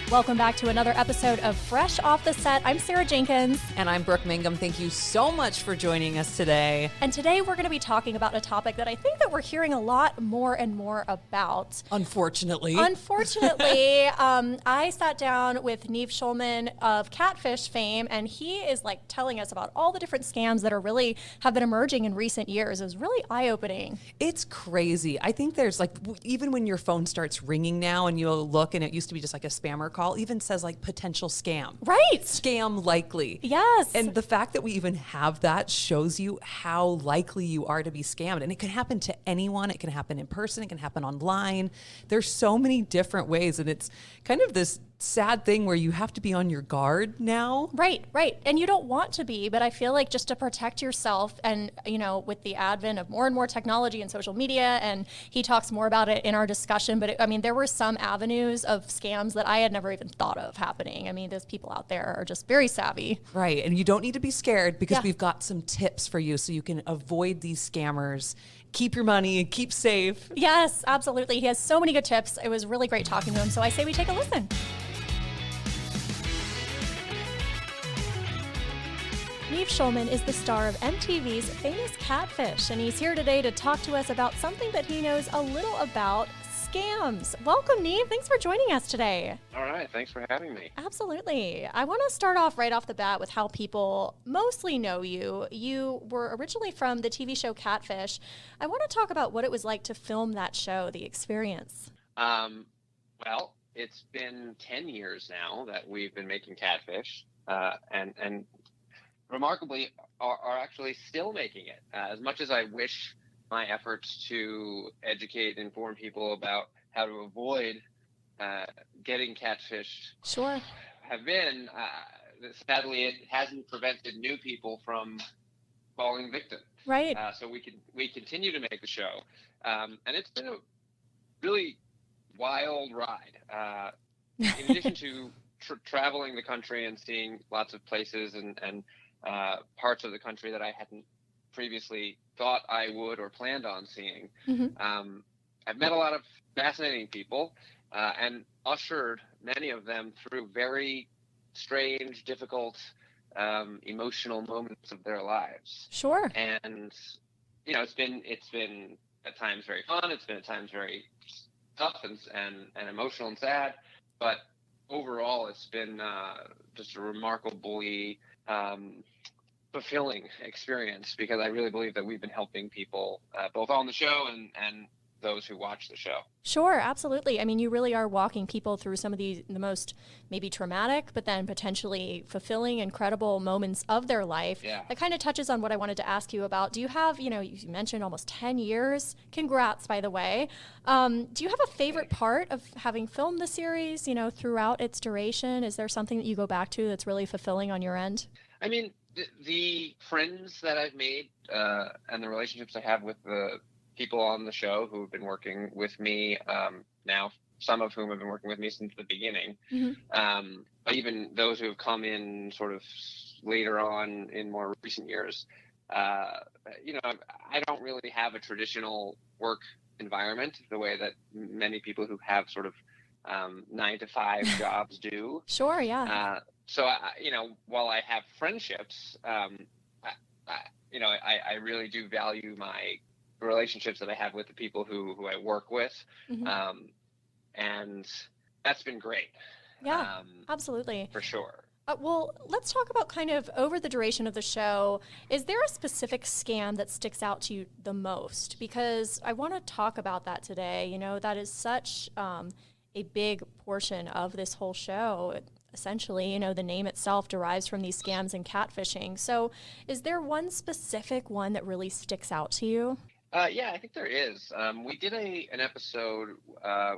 Welcome back to another episode of Fresh Off the Set. I'm Sarah Jenkins. And I'm Brooke Mangum. Thank you so much for joining us today. And today we're going to be talking about a topic that I think that we're hearing a lot more and more about. Unfortunately, I sat down with Neve Schulman of Catfish fame, and he is like telling us about all the different scams that have been emerging in recent years. It was really eye-opening. It's crazy. I think there's even when your phone starts ringing now and you'll look and it used to be just like a spammer call, even says like potential scam. Right. Scam likely. Yes. And the fact that we even have that shows you how likely you are to be scammed. And it can happen to anyone. It can happen in person. It can happen online. There's so many different ways. And it's kind of this sad thing where you have to be on your guard now. Right. And you don't want to be, but I feel like just to protect yourself and, with the advent of more and more technology and social media, and he talks more about it in our discussion, but there were some avenues of scams that I had never even thought of happening. I mean, those people out there are just very savvy. Right. And you don't need to be scared because we've got some tips for you so you can avoid these scammers. Keep your money and keep safe. Yes, absolutely. He has so many good tips. It was really great talking to him. So I say we take a listen. Neve Schulman is the star of MTV's famous Catfish, and he's here today to talk to us about something that he knows a little about: scams. Welcome, Neve. Thanks for joining us today. All right. Thanks for having me. Absolutely. I want to start off right off the bat with how people mostly know you. You were originally from the TV show Catfish. I want to talk about what it was like to film that show, the experience. Well, it's been 10 years now that we've been making Catfish, and remarkably are actually still making it. As much as I wish my efforts to educate and inform people about how to avoid getting catfished have been, sadly, it hasn't prevented new people from falling victim. Right. So we continue to make the show, and it's been a really wild ride. In addition to traveling the country and seeing lots of places and parts of the country that I hadn't previously thought I would or planned on seeing. Mm-hmm. I've met a lot of fascinating people and ushered many of them through very strange, difficult, emotional moments of their lives. Sure. And it's been at times very fun. It's been at times very tough and emotional and sad. But overall, it's been just a remarkably fulfilling experience, because I really believe that we've been helping people both on the show and those who watch the show. Sure, absolutely. I mean, you really are walking people through some of the most maybe traumatic, but then potentially fulfilling, incredible moments of their life. Yeah. That kind of touches on what I wanted to ask you about. Do you have, you mentioned almost 10 years. Congrats, by the way. Do you have a favorite part of having filmed the series, throughout its duration? Is there something that you go back to that's really fulfilling on your end? I mean, the friends that I've made and the relationships I have with the people on the show who have been working with me now, some of whom have been working with me since the beginning, mm-hmm. But even those who have come in sort of later on in more recent years, I don't really have a traditional work environment the way that many people who have sort of 9-to-5 jobs do. Sure, yeah. So, while I have friendships, I really do value my relationships that I have with the people who I work with. Mm-hmm. And that's been great. Yeah, absolutely. For sure. Well, let's talk about kind of over the duration of the show. Is there a specific scam that sticks out to you the most? Because I want to talk about that today. That is such a big portion of this whole show. Essentially, the name itself derives from these scams and catfishing. So is there one specific one that really sticks out to you? Yeah, I think there is. We did an episode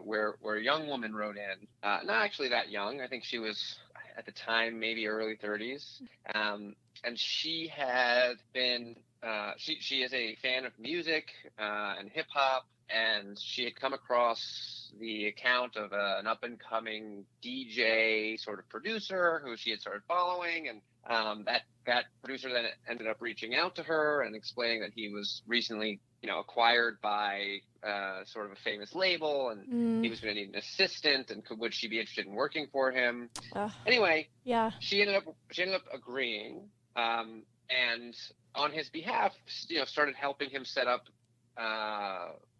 where a young woman wrote in, not actually that young. I think she was at the time maybe early 30s. And she had been, she is a fan of music and hip hop. And she had come across the account of an up-and-coming DJ sort of producer who she had started following, and that producer then ended up reaching out to her and explaining that he was recently acquired by sort of a famous label, and he was going to need an assistant, and would she be interested in working for him? Anyway, yeah, she ended up agreeing, and on his behalf, started helping him set up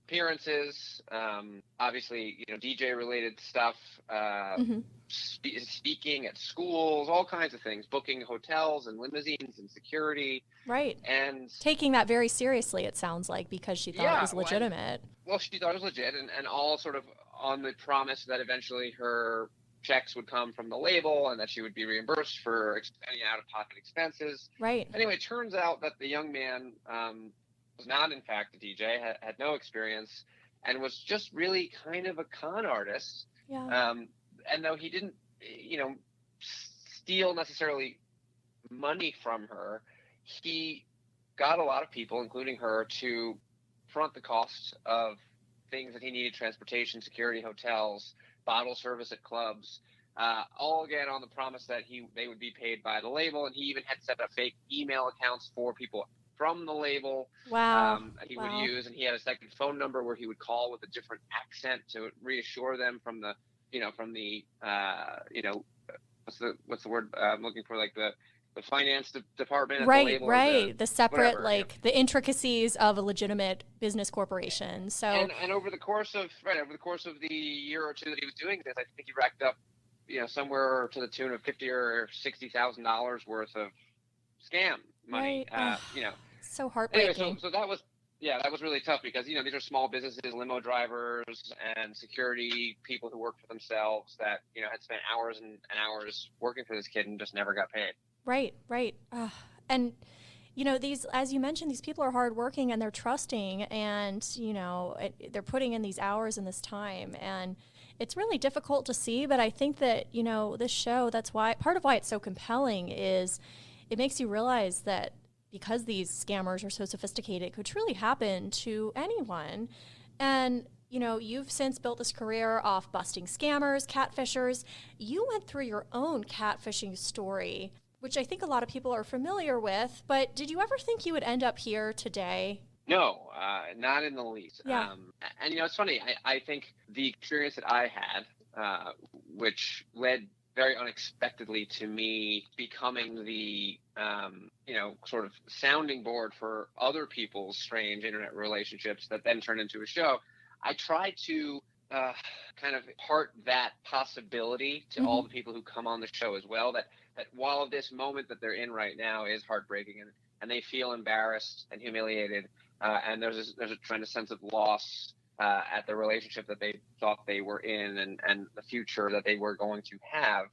appearances, obviously, DJ related stuff, speaking at schools, all kinds of things, booking hotels and limousines and security. Right. And taking that very seriously, it sounds like, because she thought it was legitimate. Well, she thought it was legit, and all sort of on the promise that eventually her checks would come from the label and that she would be reimbursed for any out-of-pocket expenses. Right. Anyway, it turns out that the young man was not, in fact, a DJ, had no experience, and was just really kind of a con artist. Yeah. And though he didn't, steal necessarily money from her, he got a lot of people, including her, to front the costs of things that he needed: transportation, security, hotels, bottle service at clubs, all again on the promise that they would be paid by the label. And he even had set up fake email accounts for people from the label. Wow. That he would use, and he had a second phone number where he would call with a different accent to reassure them from the what's the word I'm looking for, like the finance department at the label. Right. The separate, whatever, the intricacies of a legitimate business corporation. So and over the course of the year or two that he was doing this, I think he racked up, somewhere to the tune of $50,000 or $60,000 worth of scam money. Right. So heartbreaking. Anyway, so that was really tough, because these are small businesses, limo drivers and security people who work for themselves that had spent hours and hours working for this kid and just never got paid. Right. And these, as you mentioned, these people are hardworking and they're trusting, and they're putting in these hours and this time, and it's really difficult to see. But I think that this show, that's why part of why it's so compelling is it makes you realize that because these scammers are so sophisticated, it could truly happen to anyone. And you've since built this career off busting scammers, catfishers. You went through your own catfishing story, which I think a lot of people are familiar with. But did you ever think you would end up here today? No, not in the least. Yeah. And it's funny. I think the experience that I had, which led very unexpectedly to me becoming the sort of sounding board for other people's strange internet relationships that then turned into a show. I tried to kind of impart that possibility to all the people who come on the show as well, that while this moment that they're in right now is heartbreaking, and they feel embarrassed and humiliated, and there's a tremendous sense of loss at the relationship that they thought they were in, and the future that they were going to have,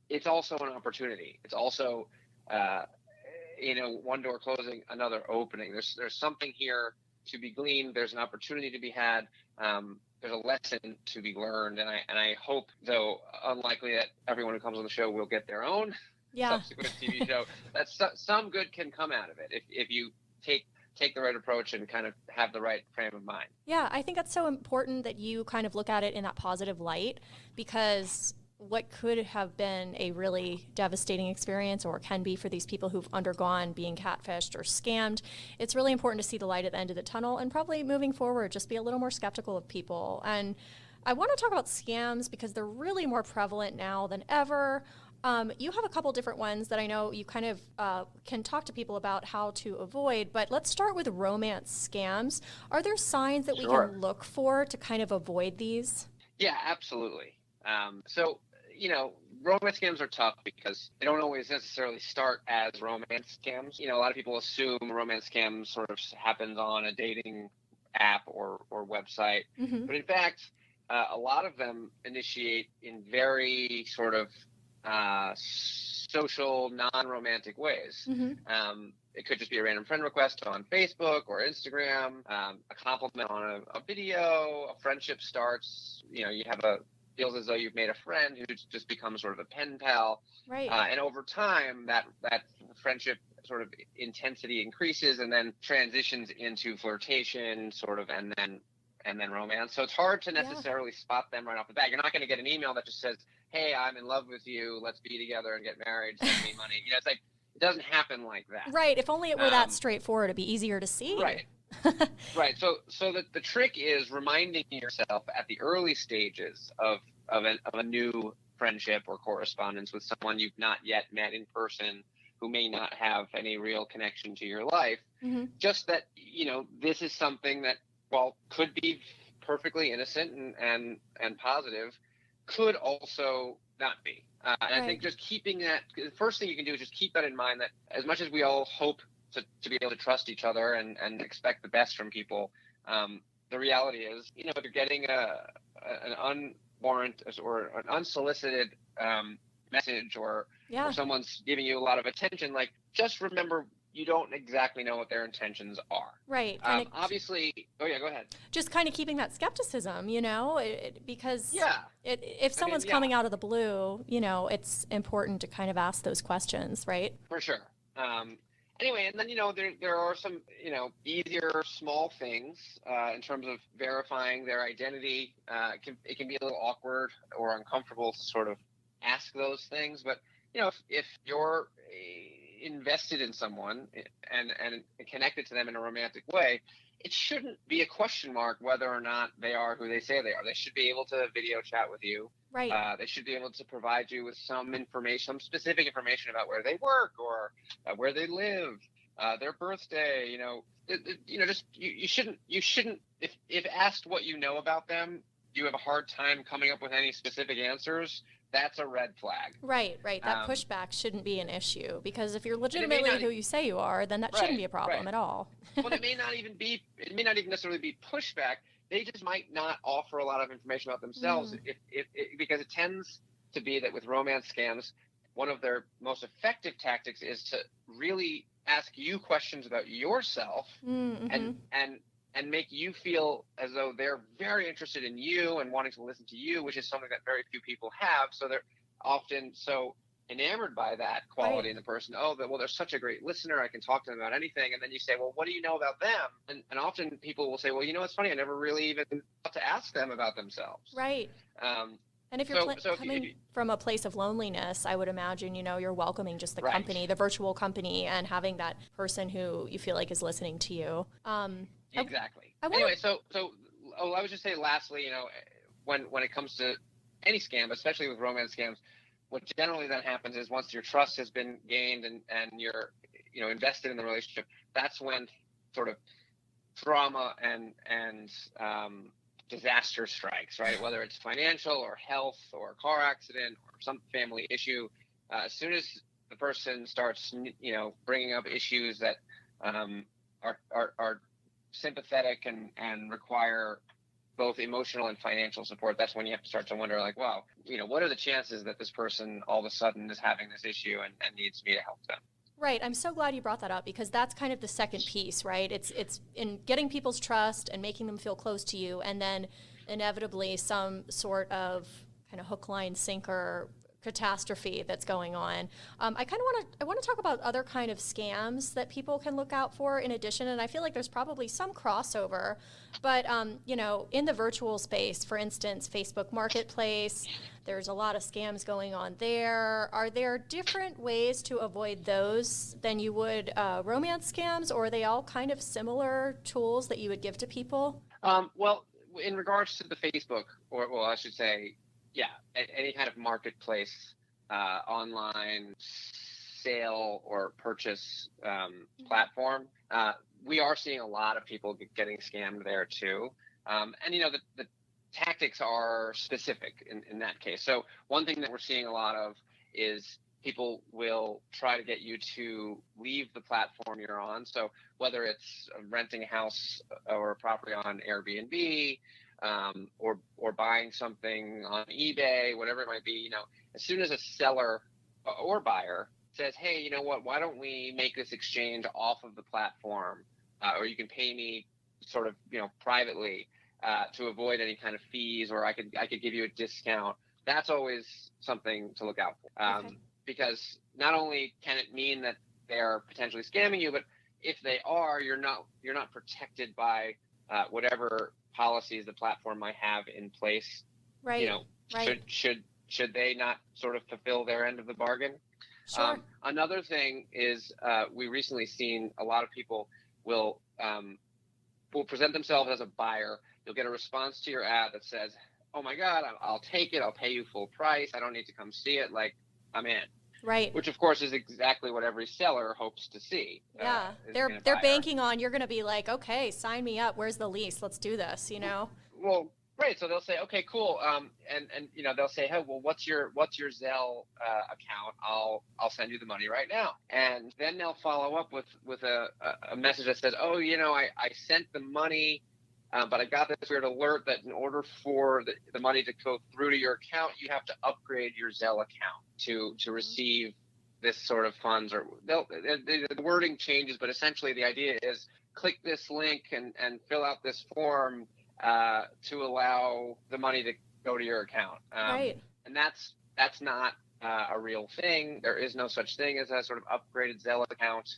it's also an opportunity. It's also one door closing, another opening. There's something here to be gleaned. There's an opportunity to be had. There's a lesson to be learned, and I hope, though unlikely, that everyone who comes on the show will get their own subsequent TV show, that some good can come out of it if you take the right approach and kind of have the right frame of mind. Yeah, I think that's so important that you kind of look at it in that positive light, because what could have been a really devastating experience, or can be for these people who've undergone being catfished or scammed, it's really important to see the light at the end of the tunnel, and probably moving forward, just be a little more skeptical of people. And I want to talk about scams because they're really more prevalent now than ever. You have a couple different ones that I know you kind of can talk to people about how to avoid, but let's start with romance scams. Are there signs that we can look for to kind of avoid these? Yeah, absolutely. So, romance scams are tough because they don't always necessarily start as romance scams. A lot of people assume romance scams sort of happens on a dating app or website, but in fact, a lot of them initiate in very sort of social, non-romantic ways. It could just be a random friend request on Facebook or Instagram, a compliment on a video, a friendship starts, you have feels as though you've made a friend who just becomes sort of a pen pal. Right. And over time, that friendship sort of intensity increases and then transitions into flirtation sort of, and then romance. So it's hard to necessarily spot them right off the bat. You're not going to get an email that just says, "Hey, I'm in love with you. Let's be together and get married. Send me money." It's like, it doesn't happen like that. Right. If only it were that straightforward, it'd be easier to see. Right. Right. So the trick is reminding yourself at the early stages of a new friendship or correspondence with someone you've not yet met in person, who may not have any real connection to your life, just that, this is something that, while could be perfectly innocent and positive, could also not be. And Right. I think just keeping that, the first thing you can do is just keep that in mind, that as much as we all hope to be able to trust each other and expect the best from people, the reality is, if you're getting an unwarranted or an unsolicited message, or someone's giving you a lot of attention, like, just remember, you don't exactly know what their intentions are. Right. Obviously, go ahead. Just kind of keeping that skepticism, because if someone's yeah. coming out of the blue, it's important to kind of ask those questions, right? For sure. Anyway, and then, there are some, easier small things in terms of verifying their identity. It can be a little awkward or uncomfortable to sort of ask those things, but, if you're invested in someone and connected to them in a romantic way, it shouldn't be a question mark whether or not they are who they say they are. They should be able to video chat with you. Right. They should be able to provide you with some information, some specific information about where they work, or where they live, their birthday. You shouldn't. If asked what you know about them, you have a hard time coming up with any specific answers. That's a red flag. Right. That pushback shouldn't be an issue, because if you're legitimately who you say you are, then that shouldn't be a problem at all. Well, it may not even necessarily be pushback. They just might not offer a lot of information about themselves, because it tends to be that with romance scams, one of their most effective tactics is to really ask you questions about yourself and make you feel as though they're very interested in you and wanting to listen to you, which is something that very few people have. So they're often so enamored by that quality in the person. Oh, they're such a great listener. I can talk to them about anything. And then you say, well, what do you know about them? And often people will say, well, it's funny. I never really even thought to ask them about themselves. Right. And if you're coming from a place of loneliness, I would imagine, you're welcoming just the company, the virtual company, and having that person who you feel like is listening to you. Exactly. I would just say lastly, when it comes to any scam, especially with romance scams, what generally then happens is, once your trust has been gained and you're, invested in the relationship, that's when sort of trauma and disaster strikes, right? Whether it's financial or health or car accident or some family issue, as soon as the person starts, bringing up issues that are sympathetic and require both emotional and financial support, that's when you have to start to wonder, like, wow, what are the chances that this person all of a sudden is having this issue and needs me to help them? Right. I'm so glad you brought that up, because that's kind of the second piece, right? It's in getting people's trust and making them feel close to you, and then inevitably some sort of kind of hook, line, sinker catastrophe that's going on. I want to talk about other kind of scams that people can look out for in addition, and I feel like there's probably some crossover, but in the virtual space, for instance, Facebook Marketplace, there's a lot of scams going on there. Are there different ways to avoid those than you would romance scams, or are they all kind of similar tools that you would give to people? Well, in regards to the Facebook, or I should say, any kind of marketplace, online sale or purchase platform, we are seeing a lot of people getting scammed there too. And the tactics are specific in that case. So one thing that we're seeing a lot of is people will try to get you to leave the platform you're on. So whether it's renting a house or a property on Airbnb, or buying something on eBay, whatever it might be, as soon as a seller or buyer says, hey, you know what, why don't we make this exchange off of the platform, or you can pay me sort of, privately, to avoid any kind of fees, or I could give you a discount. That's always something to look out for, because not only can it mean that they're potentially scamming you, but if they are, you're not protected by whatever policies the platform might have in place. Right. Should they not sort of fulfill their end of the bargain? Sure. Another thing is we recently seen a lot of people will present themselves as a buyer. You'll get a response to your ad that says, "Oh my God, I'll take it. I'll pay you full price. I don't need to come see it. Like, I'm in." Right. Which of course is exactly what every seller hopes to see. Yeah. They're banking on you're going to be like, "Okay, sign me up. Where's the lease? Let's do this," you know? Well, great. So they'll say, "Okay, cool." And you know, they'll say, "Hey, well, what's your Zelle account? I'll send you the money right now." And then they'll follow up with a message that says, "Oh, you know, I sent the money, but I got this weird alert that in order for the money to go through to your account, you have to upgrade your Zelle account to receive this sort of funds." Or the wording changes, but essentially the idea is click this link and fill out this form to allow the money to go to your account. Right. And that's not a real thing. There is no such thing as a sort of upgraded Zelle account.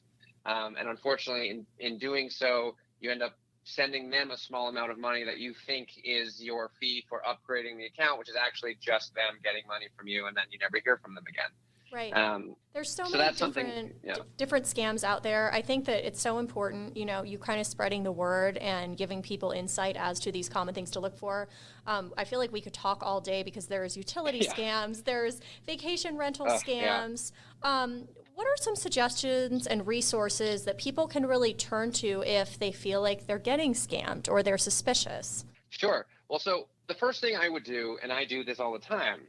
And unfortunately, in doing so, you end up sending them a small amount of money that you think is your fee for upgrading the account, which is actually just them getting money from you, and then you never hear from them again. Right. There's so so many that's different scams out there. I think that it's so important, you know, you kind of spreading the word and giving people insight as to these common things to look for. I feel like we could talk all day because there's utility scams, there's vacation rental scams. What are some suggestions and resources that people can really turn to if they feel like they're getting scammed or they're suspicious? Sure. Well, so the first thing I would do, and I do this all the time,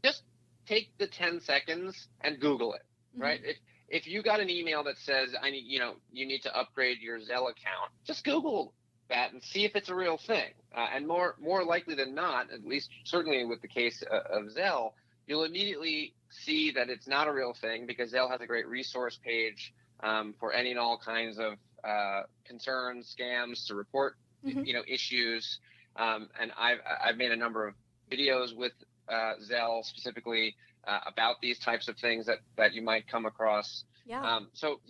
just take the 10 seconds and Google it, right? If you got an email that says, you need to upgrade your Zelle account, just Google that and see if it's a real thing. And more likely than not, at least certainly with the case of Zelle, you'll immediately see that it's not a real thing because Zelle has a great resource page for any and all kinds of concerns, scams, to report, issues. And I've made a number of videos with Zelle specifically about these types of things that you might come across. Yeah. So,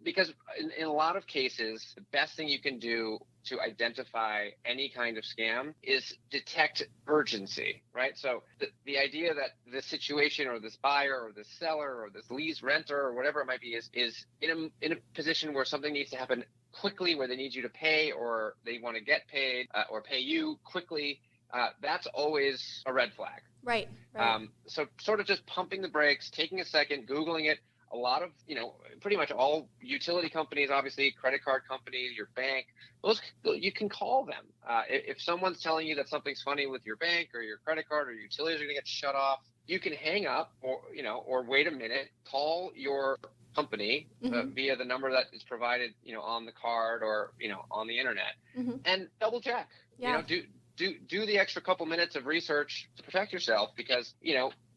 because in a lot of cases, the best thing you can do to identify any kind of scam is detect urgency, right? So the idea that this situation or this buyer or this seller or this lease renter or whatever it might be is in a position where something needs to happen quickly, where they need you to pay or they want to get paid or pay you quickly, that's always a red flag. Right. So sort of just pumping the brakes, taking a second, Googling it. A lot of, pretty much all utility companies, obviously, credit card companies, your bank, those you can call them. If someone's telling you that something's funny with your bank or your credit card or your utilities are going to get shut off, you can hang up or wait a minute, call your company via the number that is provided, on the card or, on the internet and double check. Yeah. Do the extra couple minutes of research to protect yourself because,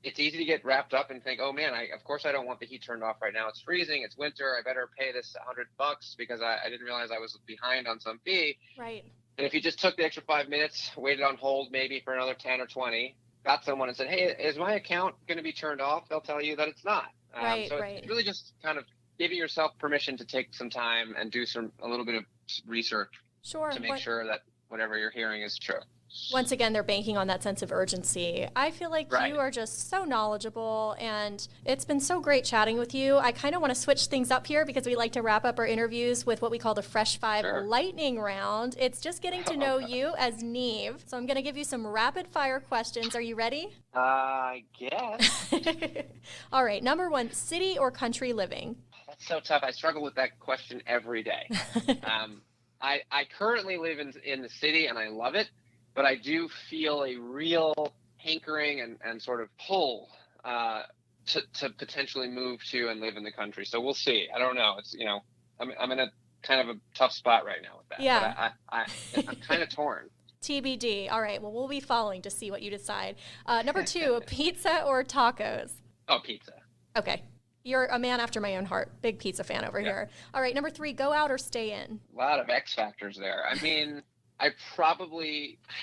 it's easy to get wrapped up and think, oh man, of course I don't want the heat turned off right now. It's freezing. It's winter. I better pay this $100 because I didn't realize I was behind on some fee. Right. And if you just took the extra 5 minutes, waited on hold maybe for another 10 or 20, got someone and said, hey, is my account going to be turned off? They'll tell you that it's not. So it's really just kind of giving yourself permission to take some time and do a little bit of research to make sure that whatever you're hearing is true. Once again, they're banking on that sense of urgency. I feel like you are just so knowledgeable, and it's been so great chatting with you. I kind of want to switch things up here because we like to wrap up our interviews with what we call the Fresh Five lightning round. It's just getting to know you as Neve. So I'm going to give you some rapid fire questions. Are you ready? I guess. All right. Number one, city or country living? That's so tough. I struggle with that question every day. I currently live in the city, and I love it. But I do feel a real hankering and sort of pull to potentially move to and live in the country. So we'll see. I don't know. It's I'm in a kind of a tough spot right now with that. Yeah. But I'm kind of torn. TBD. All right. Well, we'll be following to see what you decide. Number two, pizza or tacos? Oh, pizza. Okay. You're a man after my own heart. Big pizza fan over here. All right. Number three, go out or stay in? A lot of X factors there. I mean. I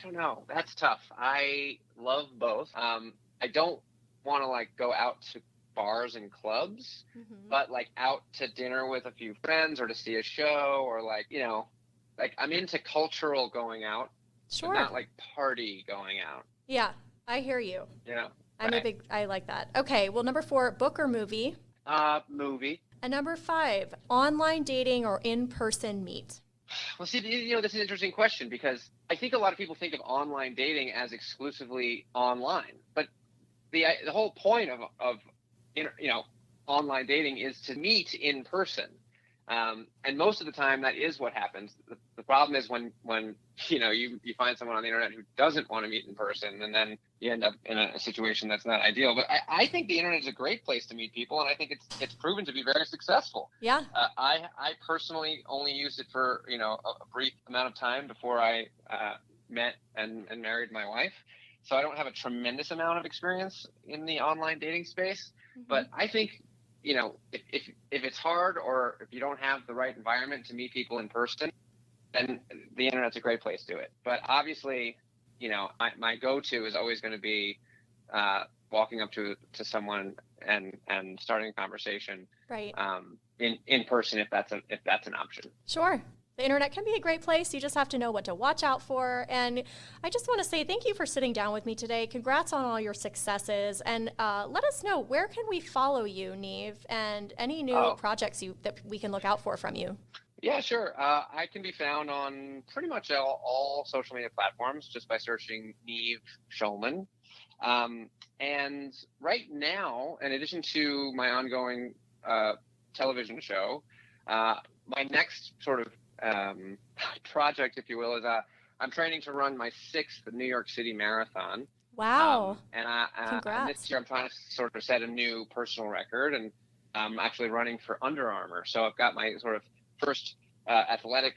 don't know. That's tough. I love both. I don't want to go out to bars and clubs, but out to dinner with a few friends or to see a show or I'm into cultural going out, sure, but not party going out. Yeah, I hear you. Yeah. I like that. Okay. Well, number four, book or movie? Movie. And number 5, online dating or in-person meet? Well, see, this is an interesting question because I think a lot of people think of online dating as exclusively online, but the whole point of online dating is to meet in person, and most of the time that is what happens. The problem is when you find someone on the internet who doesn't want to meet in person, and then you end up in a situation that's not ideal. But I think the internet is a great place to meet people, and I think it's proven to be very successful. Yeah. I personally only used it for a brief amount of time before I met and married my wife, so I don't have a tremendous amount of experience in the online dating space. Mm-hmm. But I think if it's hard or if you don't have the right environment to meet people in person, then the internet's a great place to do it. But obviously, my go-to is always going to be walking up to someone and starting a conversation, right, in person if that's an option. Sure. The internet can be a great place. You just have to know what to watch out for. And I just want to say thank you for sitting down with me today. Congrats on all your successes. And let us know, where can we follow you, Neve, and any new projects that we can look out for from you? Yeah, sure. I can be found on pretty much all social media platforms just by searching Neve Schulman. And right now, in addition to my ongoing television show, my next sort of project, if you will, is I'm training to run my 6th New York City marathon. Wow. And Congrats. this year I'm trying to sort of set a new personal record, and I'm actually running for Under Armour. So I've got my sort of first athletic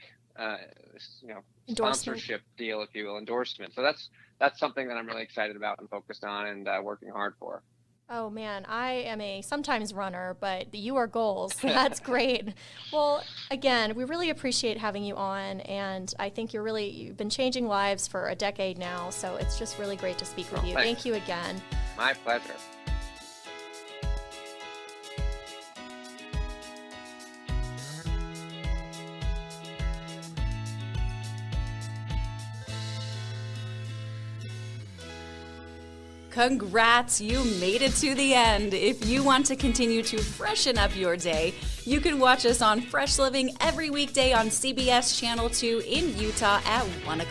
sponsorship deal, if you will, endorsement. So that's something that I'm really excited about and focused on and working hard for. Oh man, I am a sometimes runner, but you are goals. That's great. Well, again, we really appreciate having you on, and I think you've been changing lives for a decade now, so it's just really great to speak with you. Thanks. Thank you again. My pleasure. Congrats, you made it to the end. If you want to continue to freshen up your day, you can watch us on Fresh Living every weekday on CBS Channel 2 in Utah at 1 o'clock.